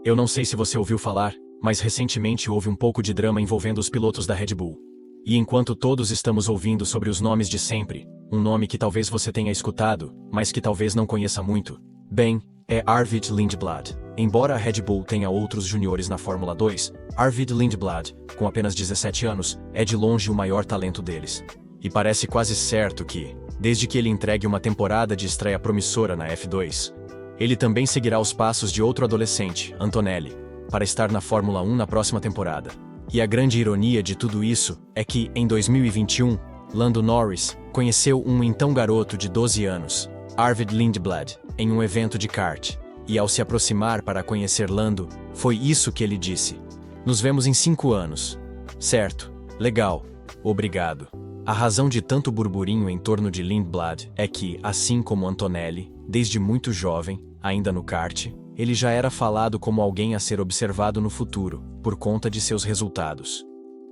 Eu não sei se você ouviu falar, mas recentemente houve um pouco de drama envolvendo os pilotos da Red Bull. E enquanto todos estamos ouvindo sobre os nomes de sempre, um nome que talvez você tenha escutado, mas que talvez não conheça muito, bem, é Arvid Lindblad. Embora a Red Bull tenha outros juniores na Fórmula 2, Arvid Lindblad, com apenas 17 anos, é de longe o maior talento deles. E parece quase certo que, desde que ele entregue uma temporada de estreia promissora na F2, ele também seguirá os passos de outro adolescente, Antonelli, para estar na Fórmula 1 na próxima temporada. E a grande ironia de tudo isso é que, em 2021, Lando Norris conheceu um então garoto de 12 anos, Arvid Lindblad, em um evento de kart. E ao se aproximar para conhecer Lando, foi isso que ele disse: "Nos vemos em 5 anos. Certo, legal, obrigado." A razão de tanto burburinho em torno de Lindblad é que, assim como Antonelli, desde muito jovem, ainda no kart, ele já era falado como alguém a ser observado no futuro, por conta de seus resultados.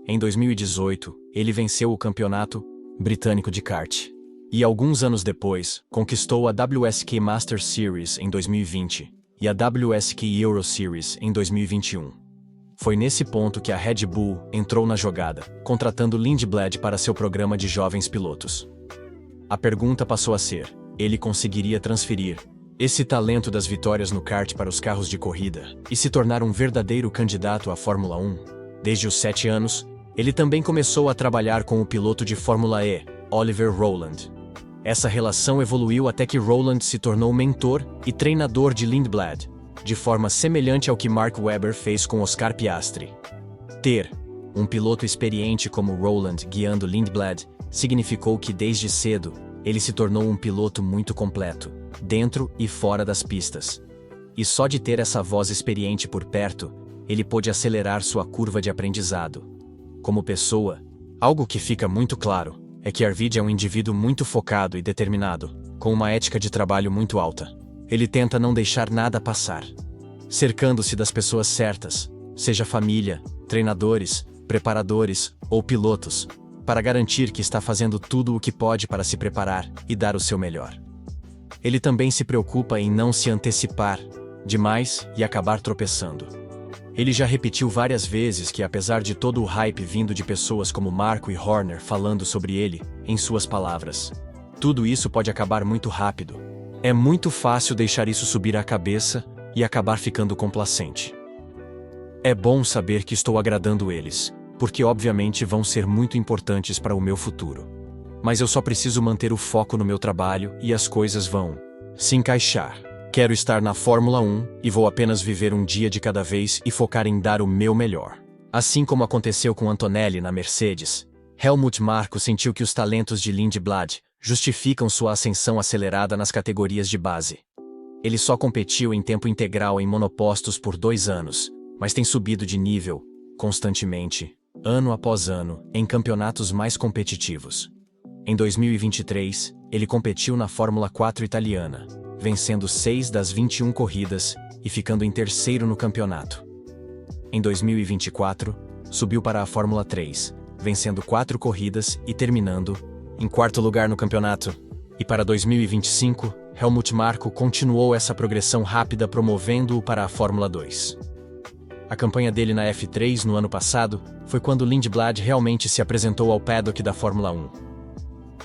Em 2018, ele venceu o campeonato britânico de kart. E alguns anos depois, conquistou a WSK Master Series em 2020 e a WSK Euro Series em 2021. Foi nesse ponto que a Red Bull entrou na jogada, contratando Lindblad para seu programa de jovens pilotos. A pergunta passou a ser: ele conseguiria transferir esse talento das vitórias no kart para os carros de corrida e se tornar um verdadeiro candidato à Fórmula 1? Desde os 7 anos, ele também começou a trabalhar com o piloto de Fórmula E, Oliver Rowland. Essa relação evoluiu até que Rowland se tornou mentor e treinador de Lindblad, de forma semelhante ao que Mark Webber fez com Oscar Piastri. Ter um piloto experiente como Rowland guiando Lindblad significou que desde cedo ele se tornou um piloto muito completo, dentro e fora das pistas. E só de ter essa voz experiente por perto, ele pôde acelerar sua curva de aprendizado. Como pessoa, algo que fica muito claro é que Arvid é um indivíduo muito focado e determinado, com uma ética de trabalho muito alta. Ele tenta não deixar nada passar, cercando-se das pessoas certas, seja família, treinadores, preparadores ou pilotos, para garantir que está fazendo tudo o que pode para se preparar e dar o seu melhor. Ele também se preocupa em não se antecipar demais e acabar tropeçando. Ele já repetiu várias vezes que, apesar de todo o hype vindo de pessoas como Marco e Horner falando sobre ele, em suas palavras, tudo isso pode acabar muito rápido. É muito fácil deixar isso subir à cabeça e acabar ficando complacente. É bom saber que estou agradando eles, porque obviamente vão ser muito importantes para o meu futuro. Mas eu só preciso manter o foco no meu trabalho e as coisas vão se encaixar. Quero estar na Fórmula 1 e vou apenas viver um dia de cada vez e focar em dar o meu melhor. Assim como aconteceu com Antonelli na Mercedes, Helmut Marko sentiu que os talentos de Lindblad justificam sua ascensão acelerada nas categorias de base. Ele só competiu em tempo integral em monopostos por 2 anos, mas tem subido de nível, constantemente, ano após ano, em campeonatos mais competitivos. Em 2023, ele competiu na Fórmula 4 italiana, vencendo 6 das 21 corridas e ficando em terceiro no campeonato. Em 2024, subiu para a Fórmula 3, vencendo 4 corridas e terminando em quarto lugar no campeonato. E para 2025, Helmut Marko continuou essa progressão rápida, promovendo-o para a Fórmula 2. A campanha dele na F3 no ano passado foi quando Lindblad realmente se apresentou ao paddock da Fórmula 1.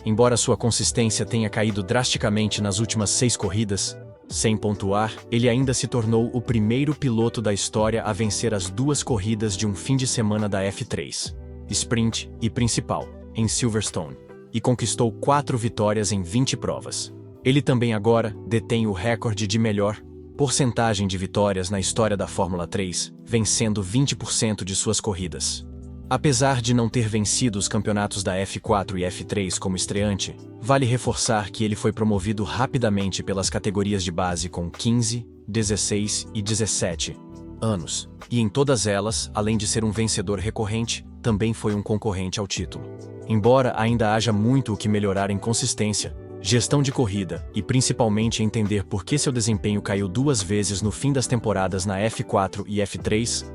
Embora sua consistência tenha caído drasticamente nas últimas 6 corridas, sem pontuar, ele ainda se tornou o primeiro piloto da história a vencer as 2 corridas de um fim de semana da F3, sprint e principal, em Silverstone, e conquistou 4 vitórias em 20 provas. Ele também agora detém o recorde de melhor porcentagem de vitórias na história da Fórmula 3, vencendo 20% de suas corridas. Apesar de não ter vencido os campeonatos da F4 e F3 como estreante, vale reforçar que ele foi promovido rapidamente pelas categorias de base com 15, 16 e 17 anos, e em todas elas, além de ser um vencedor recorrente, também foi um concorrente ao título. Embora ainda haja muito o que melhorar em consistência, gestão de corrida e principalmente entender por que seu desempenho caiu 2 vezes no fim das temporadas na F4 e F3,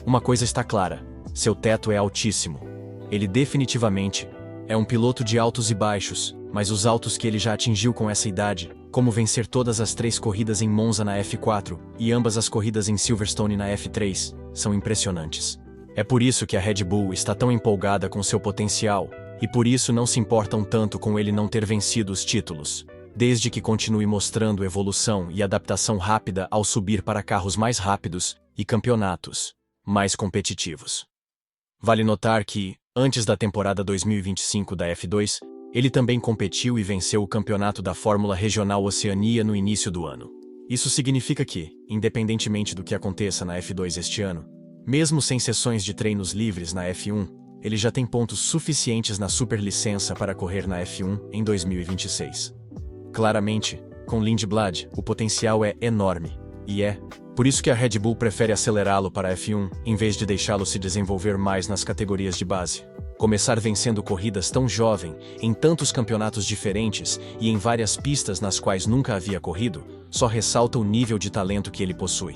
uma coisa está clara: seu teto é altíssimo. Ele definitivamente É um piloto de altos e baixos, mas os altos que ele já atingiu com essa idade, como vencer todas as 3 corridas em Monza na F4 e ambas as corridas em Silverstone na F3, são impressionantes. É por isso que a Red Bull está tão empolgada com seu potencial, e por isso não se importam tanto com ele não ter vencido os títulos, desde que continue mostrando evolução e adaptação rápida ao subir para carros mais rápidos e campeonatos mais competitivos. Vale notar que, antes da temporada 2025 da F2, ele também competiu e venceu o campeonato da Fórmula Regional Oceania no início do ano. Isso significa que, independentemente do que aconteça na F2 este ano, mesmo sem sessões de treinos livres na F1, ele já tem pontos suficientes na superlicença para correr na F1 em 2026. Claramente, com Lindblad, o potencial é enorme, e é por isso que a Red Bull prefere acelerá-lo para a F1, em vez de deixá-lo se desenvolver mais nas categorias de base. Começar vencendo corridas tão jovem, em tantos campeonatos diferentes e em várias pistas nas quais nunca havia corrido, só ressalta o nível de talento que ele possui.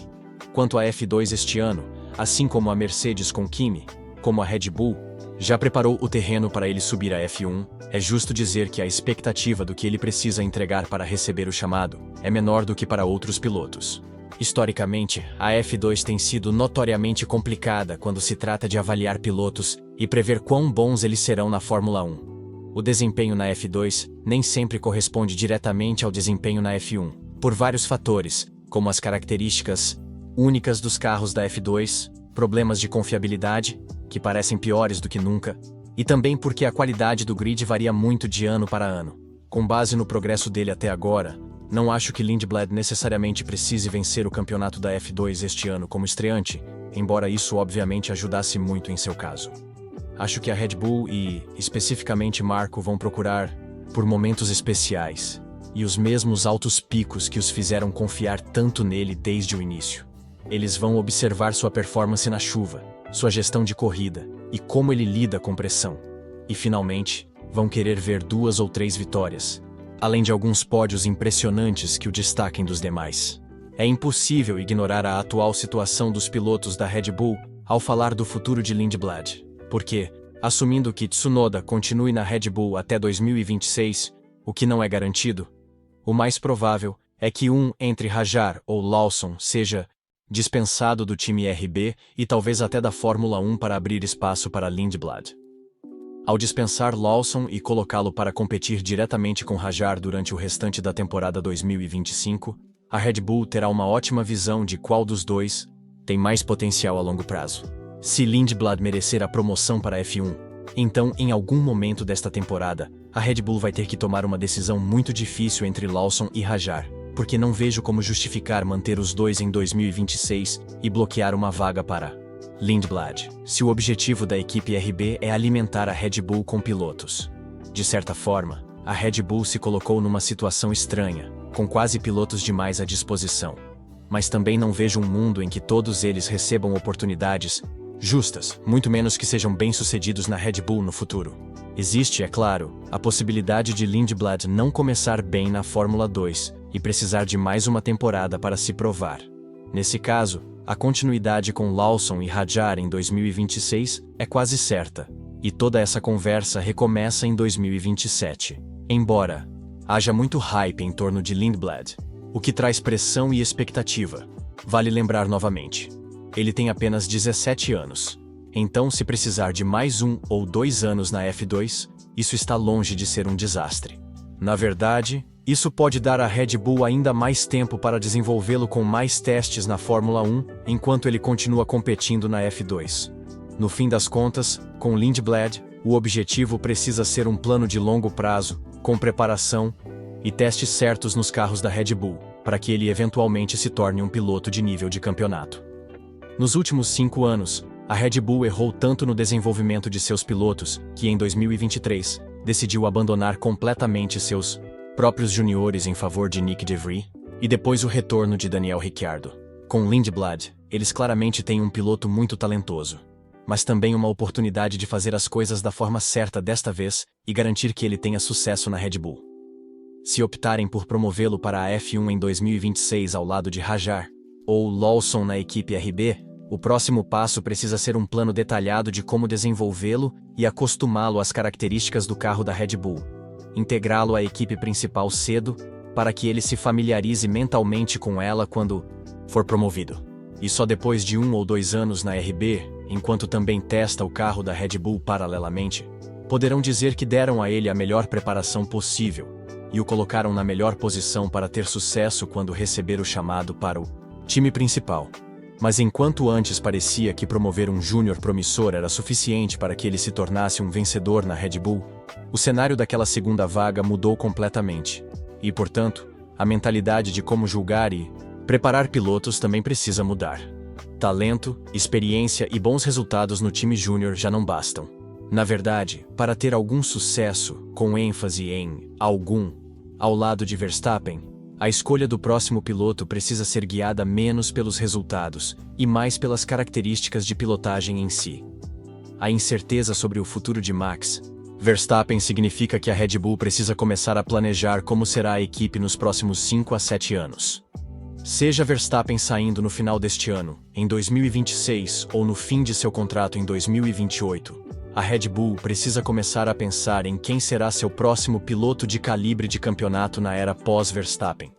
Quanto à F2 este ano, assim como a Mercedes com Kimi, como a Red Bull, já preparou o terreno para ele subir à F1, é justo dizer que a expectativa do que ele precisa entregar para receber o chamado é menor do que para outros pilotos. Historicamente, a F2 tem sido notoriamente complicada quando se trata de avaliar pilotos e prever quão bons eles serão na Fórmula 1. O desempenho na F2 nem sempre corresponde diretamente ao desempenho na F1, por vários fatores, como as características únicas dos carros da F2, problemas de confiabilidade, que parecem piores do que nunca, e também porque a qualidade do grid varia muito de ano para ano. Com base no progresso dele até agora, não acho que Lindblad necessariamente precise vencer o campeonato da F2 este ano como estreante, embora isso obviamente ajudasse muito em seu caso. Acho que a Red Bull e, especificamente Marko, vão procurar por momentos especiais e os mesmos altos picos que os fizeram confiar tanto nele desde o início. Eles vão observar sua performance na chuva, sua gestão de corrida e como ele lida com pressão. E finalmente, vão querer ver 2 ou 3 vitórias, além de alguns pódios impressionantes que o destaquem dos demais. É impossível ignorar a atual situação dos pilotos da Red Bull ao falar do futuro de Lindblad, porque, assumindo que Tsunoda continue na Red Bull até 2026, o que não é garantido, o mais provável é que entre Hajar ou Lawson seja dispensado do time RB e talvez até da Fórmula 1 para abrir espaço para Lindblad. Ao dispensar Lawson e colocá-lo para competir diretamente com Hajar durante o restante da temporada 2025, a Red Bull terá uma ótima visão de qual dos dois tem mais potencial a longo prazo. Se Lindblad merecer a promoção para a F1, então em algum momento desta temporada, a Red Bull vai ter que tomar uma decisão muito difícil entre Lawson e Hajar, porque não vejo como justificar manter os dois em 2026 e bloquear uma vaga para Lindblad, se o objetivo da equipe RB é alimentar a Red Bull com pilotos. De certa forma, a Red Bull se colocou numa situação estranha, com quase pilotos demais à disposição. Mas também não vejo um mundo em que todos eles recebam oportunidades justas, muito menos que sejam bem-sucedidos na Red Bull no futuro. Existe, é claro, a possibilidade de Lindblad não começar bem na Fórmula 2 e precisar de mais uma temporada para se provar. Nesse caso, a continuidade com Lawson e Hajar em 2026 é quase certa, e toda essa conversa recomeça em 2027. Embora haja muito hype em torno de Lindblad, o que traz pressão e expectativa. Vale lembrar novamente, ele tem apenas 17 anos. Então, se precisar de mais 1 ou 2 anos na F2, isso está longe de ser um desastre. Na verdade, isso pode dar à Red Bull ainda mais tempo para desenvolvê-lo com mais testes na Fórmula 1, enquanto ele continua competindo na F2. No fim das contas, com Lindblad, o objetivo precisa ser um plano de longo prazo, com preparação e testes certos nos carros da Red Bull, para que ele eventualmente se torne um piloto de nível de campeonato. Nos últimos 5 anos, a Red Bull errou tanto no desenvolvimento de seus pilotos que, em 2023, decidiu abandonar completamente seus próprios juniores em favor de Nick De Vries, e depois o retorno de Daniel Ricciardo. Com Lindblad, eles claramente têm um piloto muito talentoso, mas também uma oportunidade de fazer as coisas da forma certa desta vez e garantir que ele tenha sucesso na Red Bull. Se optarem por promovê-lo para a F1 em 2026 ao lado de Hajar, ou Lawson na equipe RB, O próximo passo precisa ser um plano detalhado de como desenvolvê-lo e acostumá-lo às características do carro da Red Bull. Integrá-lo à equipe principal cedo, para que ele se familiarize mentalmente com ela quando for promovido. E só depois de 1 ou 2 anos na RB, enquanto também testa o carro da Red Bull paralelamente, poderão dizer que deram a ele a melhor preparação possível e o colocaram na melhor posição para ter sucesso quando receber o chamado para o time principal. Mas enquanto antes parecia que promover um júnior promissor era suficiente para que ele se tornasse um vencedor na Red Bull, o cenário daquela segunda vaga mudou completamente. E, portanto, a mentalidade de como julgar e preparar pilotos também precisa mudar. Talento, experiência e bons resultados no time júnior já não bastam. Na verdade, para ter algum sucesso, com ênfase em algum, ao lado de Verstappen, a escolha do próximo piloto precisa ser guiada menos pelos resultados e mais pelas características de pilotagem em si. A incerteza sobre o futuro de Max Verstappen significa que a Red Bull precisa começar a planejar como será a equipe nos próximos 5 a 7 anos. Seja Verstappen saindo no final deste ano, em 2026 ou no fim de seu contrato em 2028, a Red Bull precisa começar a pensar em quem será seu próximo piloto de calibre de campeonato na era pós-Verstappen.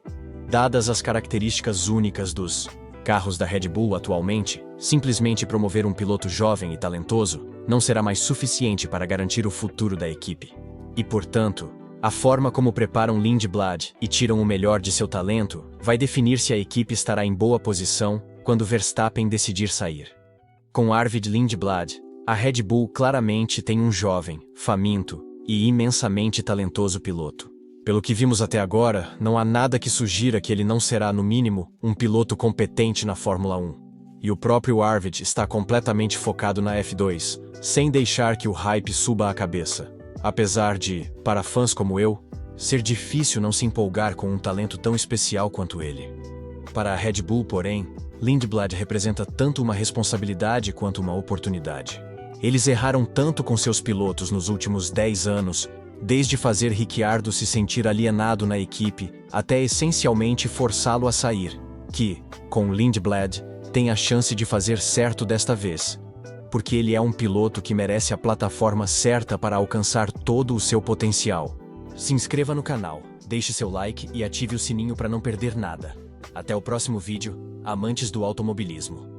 Dadas as características únicas dos carros da Red Bull atualmente, simplesmente promover um piloto jovem e talentoso não será mais suficiente para garantir o futuro da equipe. E, portanto, a forma como preparam Lindblad e tiram o melhor de seu talento vai definir se a equipe estará em boa posição quando Verstappen decidir sair. Com Arvid Lindblad, a Red Bull claramente tem um jovem, faminto e imensamente talentoso piloto. Pelo que vimos até agora, não há nada que sugira que ele não será, no mínimo, um piloto competente na Fórmula 1. E o próprio Arvid está completamente focado na F2, sem deixar que o hype suba a cabeça. Apesar de, para fãs como eu, ser difícil não se empolgar com um talento tão especial quanto ele. Para a Red Bull, porém, Lindblad representa tanto uma responsabilidade quanto uma oportunidade. Eles erraram tanto com seus pilotos nos últimos 10 anos, desde fazer Ricciardo se sentir alienado na equipe até essencialmente forçá-lo a sair, que, com Lindblad, tem a chance de fazer certo desta vez, porque ele é um piloto que merece a plataforma certa para alcançar todo o seu potencial. Se inscreva no canal, deixe seu like e ative o sininho para não perder nada. Até o próximo vídeo, amantes do automobilismo.